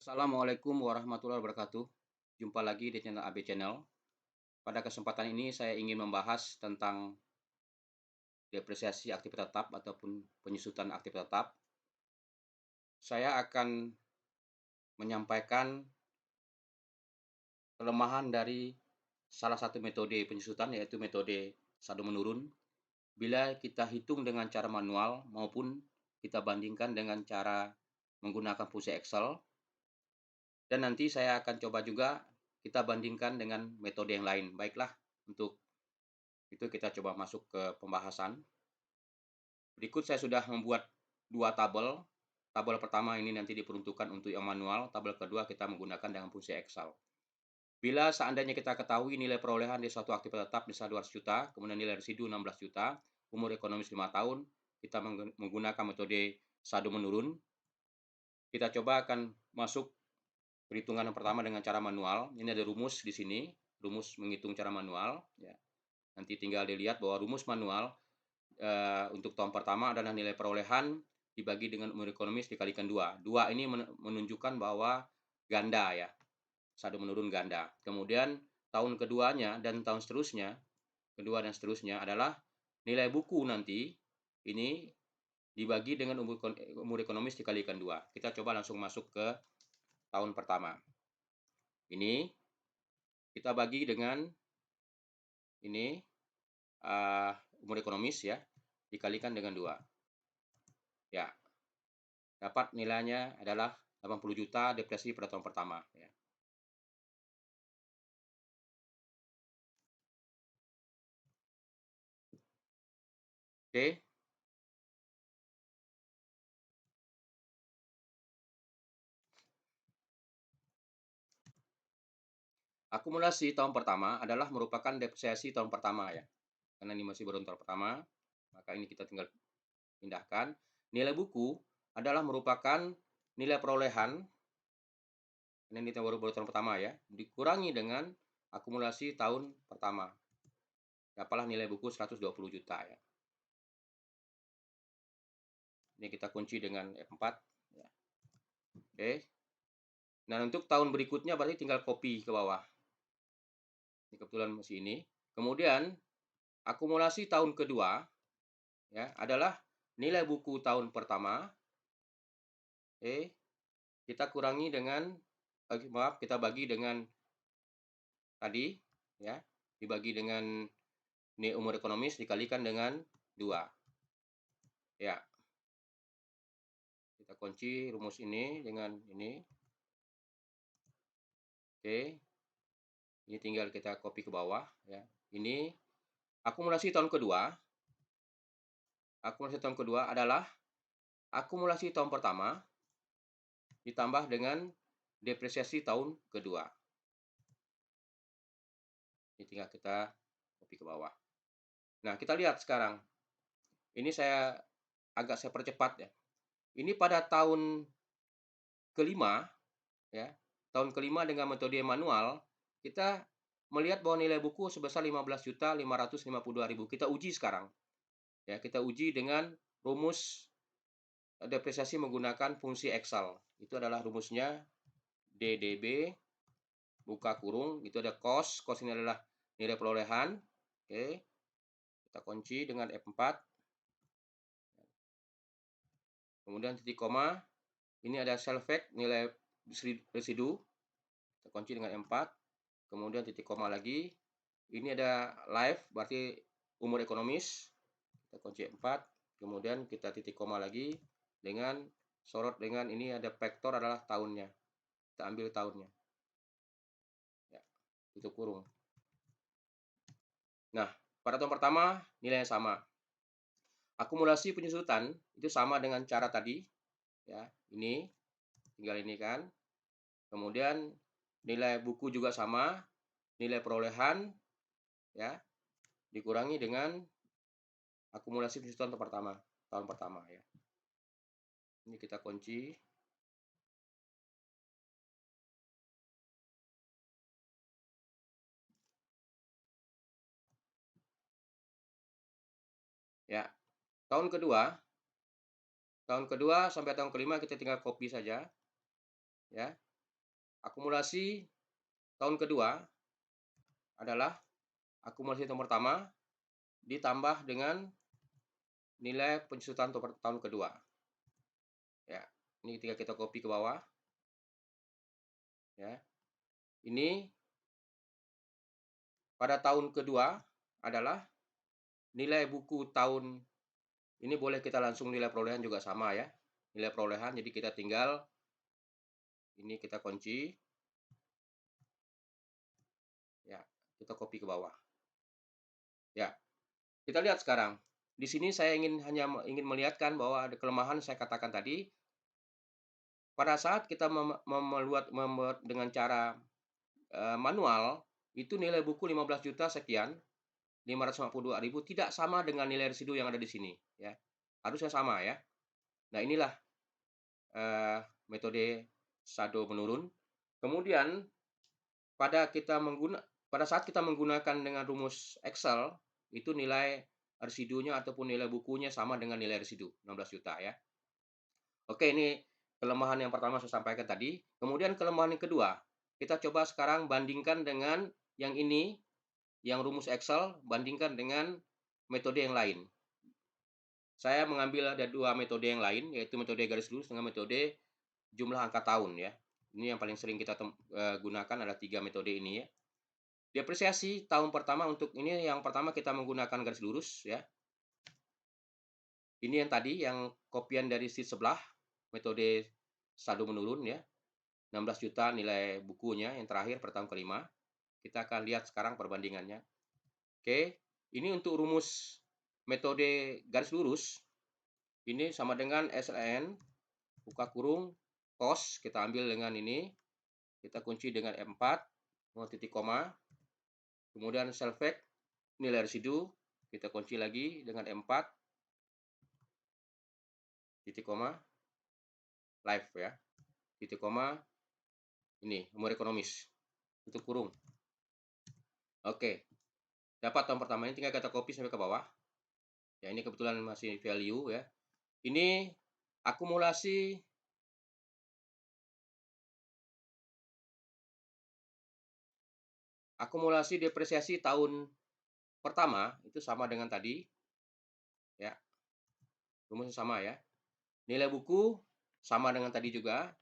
Assalamualaikum warahmatullahi wabarakatuh. Jumpa lagi di channel AB Channel. Pada kesempatan ini saya ingin membahas tentang depresiasi aktivitas tetap ataupun penyusutan aktivitas tetap. Saya akan menyampaikan kelemahan dari salah satu metode penyusutan, yaitu metode saldo menurun. Bila kita hitung dengan cara manual maupun kita bandingkan dengan cara menggunakan fungsi Excel, dan nanti saya akan coba juga kita bandingkan dengan metode yang lain. Baiklah, untuk itu kita coba masuk ke pembahasan. Berikut saya sudah membuat dua tabel. Tabel pertama ini nanti diperuntukkan untuk yang manual, tabel kedua kita menggunakan dengan fungsi Excel. Bila seandainya kita ketahui nilai perolehan di suatu aktivitas tetap misal 200 juta, kemudian nilai residu 16 juta, umur ekonomis 5 tahun, kita menggunakan metode saldo menurun. Kita coba akan masuk perhitungan yang pertama dengan cara manual. Ini ada rumus di sini, rumus menghitung cara manual. Ya. Nanti tinggal dilihat bahwa rumus manual untuk tahun pertama adalah nilai perolehan dibagi dengan umur ekonomis dikalikan 2. 2 ini menunjukkan bahwa ganda ya, saldo menurun ganda. Kemudian tahun keduanya dan tahun seterusnya, kedua dan seterusnya adalah nilai buku nanti ini dibagi dengan umur ekonomis dikalikan 2. Kita coba langsung masuk ke tahun pertama. Ini kita bagi dengan ini umur ekonomis ya, dikalikan dengan 2. Ya, dapat nilainya adalah 80 juta depresi pada tahun pertama. Ya. Oke, akumulasi tahun pertama adalah merupakan depresiasi tahun pertama ya. Karena ini masih baru tahun pertama, maka ini kita tinggal pindahkan. Nilai buku adalah merupakan nilai perolehan, ini baru tahun pertama ya, dikurangi dengan akumulasi tahun pertama. Dapatlah nilai buku 120 juta ya. Ini kita kunci dengan F4 ya. Oke. Nah, untuk tahun berikutnya berarti tinggal copy ke bawah. Ini kebetulan masih ini. Kemudian akumulasi tahun kedua ya adalah nilai buku tahun pertama. Oke. Kita kurangi dengan kita bagi dengan tadi ya, dibagi dengan nilai umur ekonomis dikalikan dengan 2. Ya. Kita kunci rumus ini dengan ini. Oke. Ini tinggal kita copy ke bawah ya. Ini akumulasi tahun kedua. Akumulasi tahun kedua adalah akumulasi tahun pertama ditambah dengan depresiasi tahun kedua. Ini tinggal kita copy ke bawah. Nah, kita lihat sekarang. Ini saya percepat ya. Ini pada tahun kelima ya. Tahun kelima dengan metode manual, kita melihat bahwa nilai buku sebesar 15.552.000. Kita uji sekarang. Ya, kita uji dengan rumus depresiasi menggunakan fungsi Excel. Itu adalah rumusnya DDB buka kurung, itu ada cost ini adalah nilai perolehan. Oke. Kita kunci dengan F4. Kemudian titik koma, ini ada self-fact nilai residu. Kita kunci dengan M4. Kemudian titik koma lagi. Ini ada live berarti umur ekonomis. Kita kunci 4. Kemudian kita titik koma lagi dengan sorot dengan ini ada vektor adalah tahunnya. Kita ambil tahunnya. Ya, tutup kurung. Nah, pada tahun pertama nilainya sama. Akumulasi penyusutan itu sama dengan cara tadi. Ya, ini tinggal ini kan. Kemudian nilai buku juga sama, nilai perolehan ya dikurangi dengan akumulasi penyusutan tahun pertama ya. Ini kita kunci. Ya. Tahun kedua sampai tahun kelima kita tinggal copy saja. Ya. Akumulasi tahun kedua adalah akumulasi tahun pertama ditambah dengan nilai penyusutan tahun kedua. Ya, ini ketika kita copy ke bawah, ya. Ini pada tahun kedua adalah nilai buku tahun ini, boleh kita langsung nilai perolehan juga sama ya. Nilai perolehan, jadi kita tinggal ini kita kunci. Ya, kita copy ke bawah. Ya, kita lihat sekarang. Di sini saya hanya ingin melihatkan bahwa ada kelemahan saya katakan tadi. Pada saat kita membuat dengan cara manual, itu nilai buku 15 juta sekian, 552.000 tidak sama dengan nilai residu yang ada di sini ya. Harusnya sama ya. Nah, inilah metode saldo menurun. Kemudian pada saat kita menggunakan dengan rumus Excel, itu nilai residunya ataupun nilai bukunya sama dengan nilai residu 16 juta ya. Oke, ini kelemahan yang pertama saya sampaikan tadi. Kemudian kelemahan yang kedua, kita coba sekarang bandingkan dengan yang ini, yang rumus Excel, bandingkan dengan metode yang lain. Saya mengambil ada dua metode yang lain, yaitu metode garis lurus dengan metode jumlah angka tahun ya. Ini yang paling sering kita gunakan, ada 3 metode ini ya. Depresiasi tahun pertama, untuk ini yang pertama kita menggunakan garis lurus ya. Ini yang tadi, yang kopian dari sheet sebelah, metode saldo menurun ya. 16 juta nilai bukunya yang terakhir per tahun kelima. Kita akan lihat sekarang perbandingannya. Oke, ini untuk rumus metode garis lurus. Ini sama dengan SLN, buka kurung, cost, kita ambil dengan ini. Kita kunci dengan M4, titik koma. Kemudian self-fact, nilai residu, kita kunci lagi dengan M4, titik koma, live ya, titik koma, ini umur ekonomis, tutup kurung. Oke, dapat tahun pertama ini, tinggal kita copy sampai ke bawah. Ya, ini kebetulan masih value ya. Ini akumulasi depresiasi tahun pertama itu sama dengan tadi ya, rumusnya sama ya. Nilai buku sama dengan tadi juga,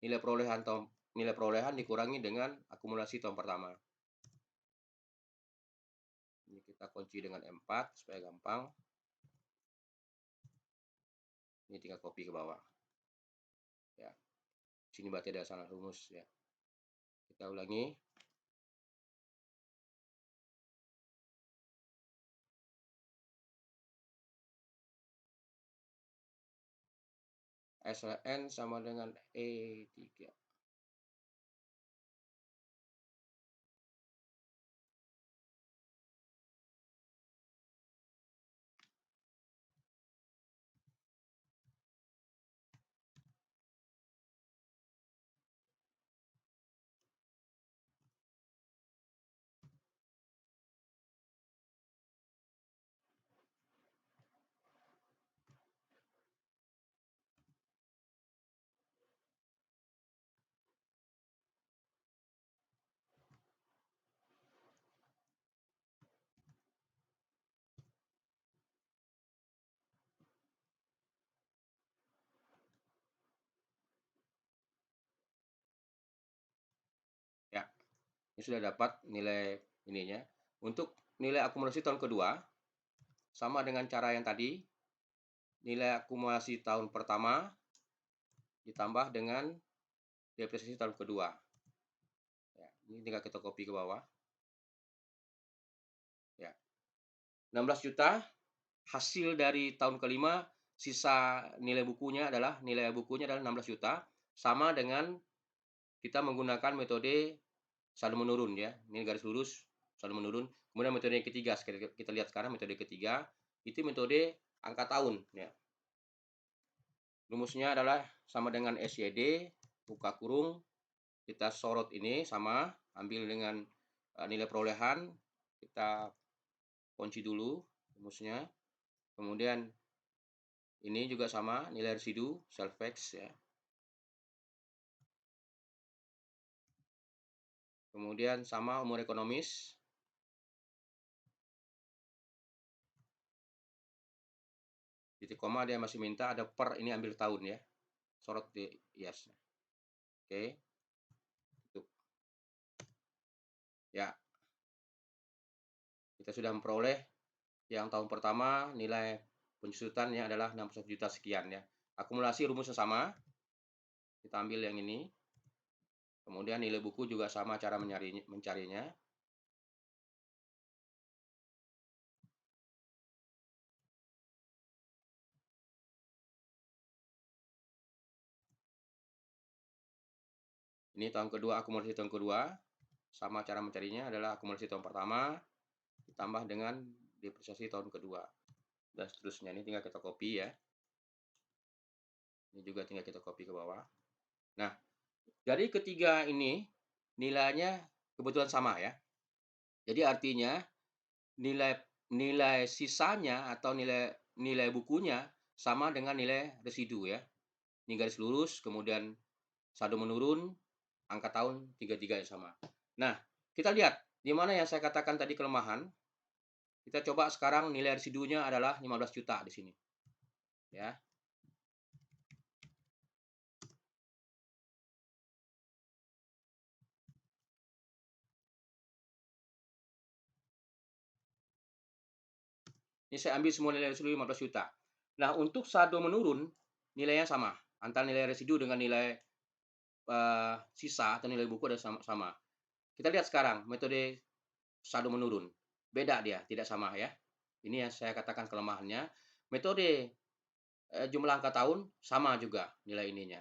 nilai perolehan dikurangi dengan akumulasi tahun pertama. Ini kita kunci dengan M4 supaya gampang. Ini tinggal copy ke bawah ya. Sini berarti ada salah rumus ya. Kita ulangi. SLN sama dengan E3. Ya, ini sudah dapat nilai ininya. Untuk nilai akumulasi tahun kedua, sama dengan cara yang tadi, nilai akumulasi tahun pertama ditambah dengan depresiasi tahun kedua. Ya, ini tinggal kita copy ke bawah. Ya, 16 juta hasil dari tahun kelima, sisa nilai bukunya adalah 16 juta, sama dengan kita menggunakan metode saldo menurun ya. Ini garis lurus, saldo menurun. Kemudian metode yang ketiga, kita lihat sekarang metode ketiga, itu metode angka tahun ya. Rumusnya adalah sama dengan SYD, buka kurung, kita sorot ini sama, ambil dengan nilai perolehan, kita kunci dulu rumusnya. Kemudian ini juga sama, nilai residu, self-fact ya. kemudian sama umur ekonomis, titik koma dia masih minta ada per, ini ambil tahun ya, sorot di yes. Oke, tutup ya. Kita sudah memperoleh yang tahun pertama nilai penjusutannya adalah 61 juta sekian ya. Akumulasi rumusnya sama, kita ambil yang ini, kemudian nilai buku juga sama cara mencarinya. Ini tahun kedua, akumulasi tahun kedua, sama cara mencarinya adalah akumulasi tahun pertama ditambah dengan depresiasi tahun kedua, dan seterusnya. Ini tinggal kita copy ya. Ini juga tinggal kita copy ke bawah. Nah, dari ketiga ini nilainya kebetulan sama ya. Jadi artinya nilai sisanya atau nilai bukunya sama dengan nilai residu ya. Ini garis lurus, kemudian saldo menurun, angka tahun 33 sama. Nah, kita lihat di mana yang saya katakan tadi kelemahan. Kita coba sekarang nilai residunya adalah 15 juta di sini. Ya. Ini saya ambil semua nilai residu 15 juta. Nah, untuk saldo menurun, nilainya sama. Antara nilai residu dengan nilai sisa atau nilai buku ada sama. Kita lihat sekarang metode saldo menurun. Beda dia, tidak sama ya. Ini yang saya katakan kelemahannya. Metode jumlah angka tahun sama juga nilai ininya.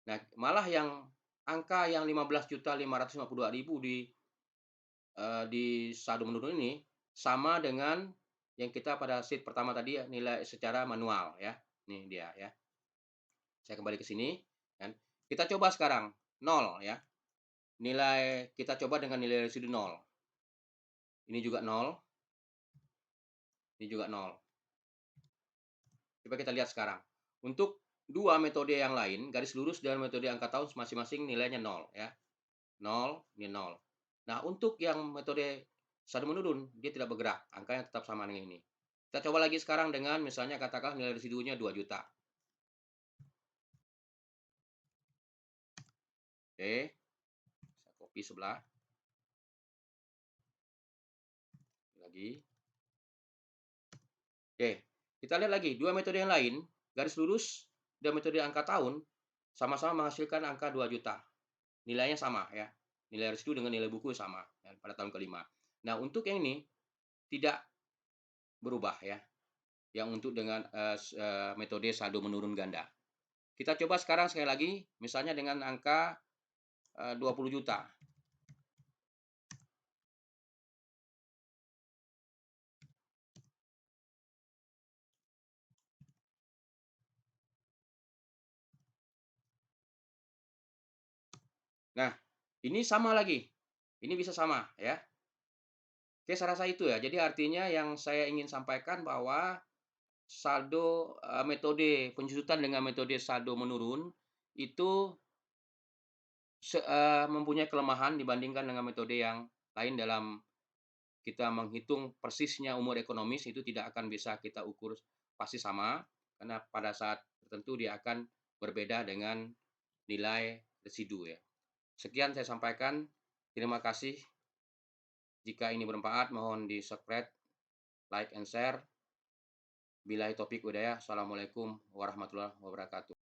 Nah, malah yang angka yang 15.552.000 di saldo menurun ini sama dengan yang kita pada sheet pertama tadi ya, nilai secara manual ya. Nih dia ya. Saya kembali ke sini kan. Kita coba sekarang 0 ya. Nilai kita coba dengan nilai residu 0. Ini juga 0. Ini juga 0. Coba kita lihat sekarang. Untuk dua metode yang lain, garis lurus dan metode angka tahun masing-masing nilainya 0 ya. 0, ini 0. Nah, untuk yang metode saldo menurun, dia tidak bergerak, angkanya tetap sama dengan ini. Kita coba lagi sekarang dengan misalnya katakan nilai residunya 2 juta. Oke, saya copy sebelah. Lagi. Oke, kita lihat lagi, dua metode yang lain, garis lurus dan metode angka tahun, sama-sama menghasilkan angka 2 juta. Nilainya sama ya, nilai residu dengan nilai buku sama ya, pada tahun kelima. Nah, untuk yang ini tidak berubah ya, yang untuk dengan metode saldo menurun ganda. Kita coba sekarang sekali lagi, misalnya dengan angka 20 juta. Nah, ini sama lagi. Ini bisa sama ya. Oke, saya rasa itu ya. Jadi artinya yang saya ingin sampaikan bahwa saldo metode penjusutan dengan metode saldo menurun itu mempunyai kelemahan dibandingkan dengan metode yang lain dalam kita menghitung persisnya umur ekonomis. Itu tidak akan bisa kita ukur pasti sama, karena pada saat tertentu dia akan berbeda dengan nilai residu ya. Sekian saya sampaikan. Terima kasih. Jika ini bermanfaat, mohon di-subscribe, like, and share. Billahi taufik hidayah. Assalamualaikum warahmatullahi wabarakatuh.